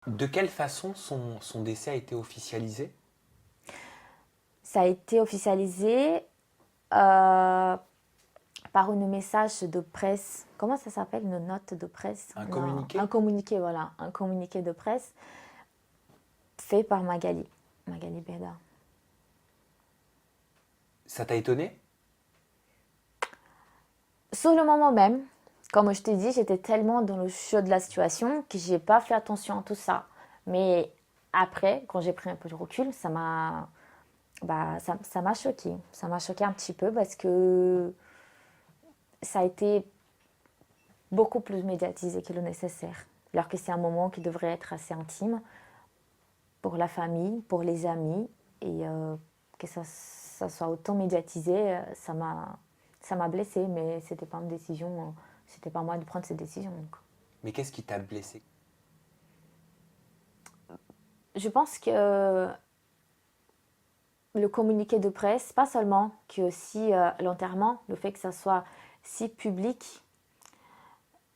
De quelle façon son décès a été officialisé? Ça a été officialisé euh, par une message de presse. Comment ça s'appelle? Une note de presse? Un Non, un communiqué? communiqué, voilà. Un communiqué de presse fait par Magali Beda. Ça t'a étonné? Sur le moment même, comme je t'ai dit, j'étais tellement dans le chaud de la situation que j'ai pas fait attention à tout ça. Mais après, quand j'ai pris un peu de recul, ça m'a choqué. Ça m'a choqué un petit peu parce que ça a été beaucoup plus médiatisé que le nécessaire. Alors que c'est un moment qui devrait être assez intime pour la famille, pour les amis, et que ça soit autant médiatisé, ça m'a blessée, mais c'était pas une décision, c'était pas à moi de prendre cette décision. Donc. Mais qu'est-ce qui t'a blessé? Je pense que le communiqué de presse, pas seulement, que aussi l'enterrement, le fait que ça soit si public,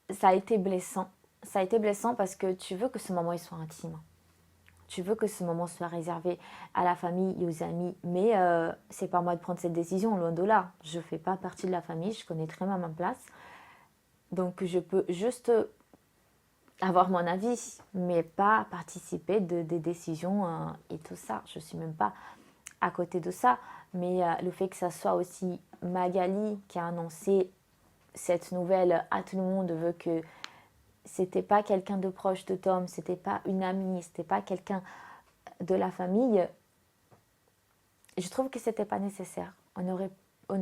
ça a été blessant. Ça a été blessant parce que tu veux que ce moment il soit intime. Tu veux que ce moment soit réservé à la famille et aux amis, mais c'est pas moi de prendre cette décision, loin de là. Je fais pas partie de la famille, je connais très bien ma place, donc je peux juste avoir mon avis, mais pas participer des décisions et tout ça. Je suis même pas à côté de ça, mais le fait que ça soit aussi Magali qui a annoncé cette nouvelle à tout le monde veut que c'était pas quelqu'un de proche de Tom, c'était pas une amie, c'était pas quelqu'un de la famille, je trouve que c'était pas nécessaire. On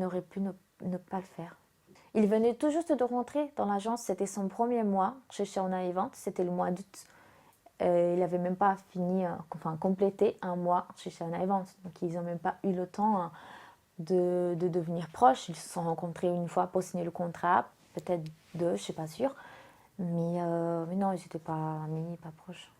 aurait pu ne pas le faire. Il venait tout juste de rentrer dans l'agence, c'était son premier mois chez Shauna Event, c'était le mois d'août. Il n'avait même pas fini, enfin complété un mois chez Shauna Event. Donc ils n'ont même pas eu le temps de devenir proches. Ils se sont rencontrés une fois pour signer le contrat, peut-être deux, je suis pas sûre. Mais non, ils n'étaient pas amis, pas proches.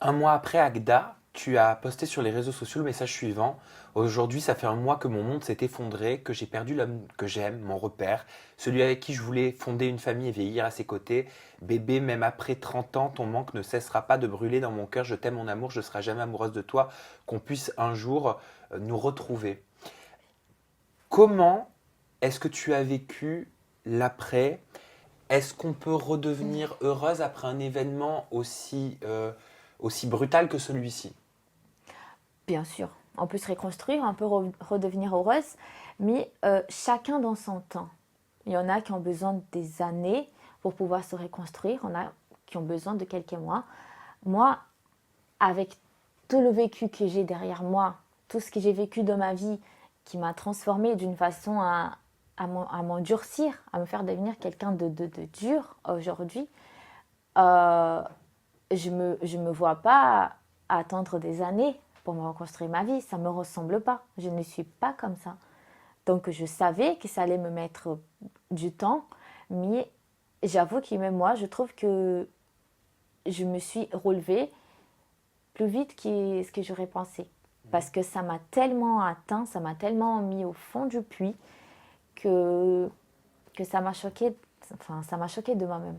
Un mois après Agda, tu as posté sur les réseaux sociaux le message suivant. Aujourd'hui, ça fait un mois que mon monde s'est effondré, que j'ai perdu l'homme que j'aime, mon repère, celui avec qui je voulais fonder une famille et vieillir à ses côtés. Bébé, même après 30 ans, ton manque ne cessera pas de brûler dans mon cœur. Je t'aime, mon amour, je ne serai jamais amoureuse de toi. Qu'on puisse un jour nous retrouver. Comment est-ce que tu as vécu l'après? Est-ce qu'on peut redevenir heureuse après un événement aussi brutal que celui-ci? Bien sûr, on peut se reconstruire, on peut redevenir heureuse, mais chacun dans son temps. Il y en a qui ont besoin des années pour pouvoir se reconstruire, il y en a qui ont besoin de quelques mois. Moi, avec tout le vécu que j'ai derrière moi, tout ce que j'ai vécu dans ma vie qui m'a transformée d'une façon à m'endurcir, à me faire devenir quelqu'un de dur aujourd'hui, euh, je me vois pas attendre des années pour me reconstruire ma vie. Ça me ressemble pas. Je ne suis pas comme ça. Donc je savais que ça allait me mettre du temps, mais j'avoue que même moi, je trouve que je me suis relevée plus vite que ce que j'aurais pensé. Parce que ça m'a tellement atteint, ça m'a tellement mis au fond du puits que, que ça m'a choqué, enfin, ça m'a choqué de moi-même.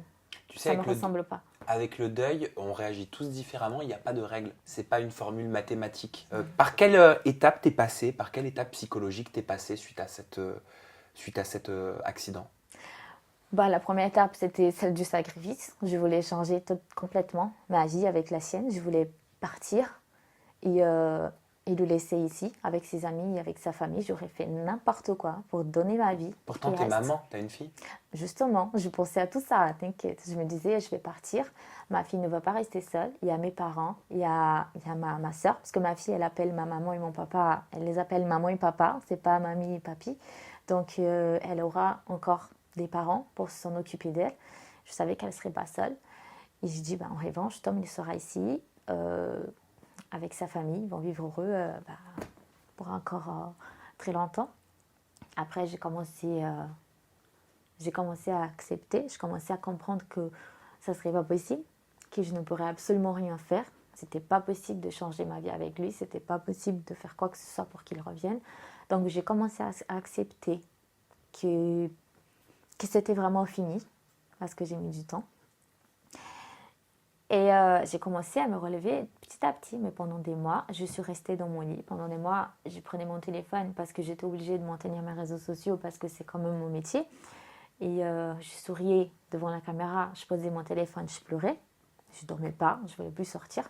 Tu sais, Ça me ressemble pas. avec le deuil, on réagit tous différemment. Il n'y a pas de règle. C'est pas une formule mathématique. Par quelle étape t'es passé? Par quelle étape psychologique t'es passé suite à cet accident? Bah, la première étape, c'était celle du sacrifice. Je voulais changer complètement ma vie avec la sienne. Je voulais partir et, euh, et le laisser ici avec ses amis, avec sa famille. J'aurais fait n'importe quoi pour donner ma vie, pour Pourtant, qu'il t'es reste. maman, t'as une fille. Justement, je pensais à tout ça, t'inquiète. Je me disais, je vais partir. Ma fille ne va pas rester seule. Il y a mes parents, il y a ma soeur, parce que ma fille, elle appelle ma maman et mon papa, elle les appelle maman et papa, c'est pas mamie et papi. Donc, elle aura encore des parents pour s'en occuper d'elle. Je savais qu'elle serait pas seule. Et j'ai dit, bah, en revanche, Tom, il sera ici, avec sa famille. Ils vont vivre heureux pour encore très longtemps. Après, j'ai commencé à accepter, j'ai commencé à comprendre que ça ne serait pas possible, que je ne pourrais absolument rien faire. C'était pas possible de changer ma vie avec lui, c'était pas possible de faire quoi que ce soit pour qu'il revienne. Donc j'ai commencé à accepter que, que, c'était vraiment fini, parce que j'ai mis du temps. Et j'ai commencé à me relever petit à petit, mais pendant des mois, je suis restée dans mon lit. Pendant des mois, je prenais mon téléphone parce que j'étais obligée de maintenir mes réseaux sociaux parce que c'est quand même mon métier. Et je souriais devant la caméra, je posais mon téléphone, je pleurais. Je dormais pas, je voulais plus sortir.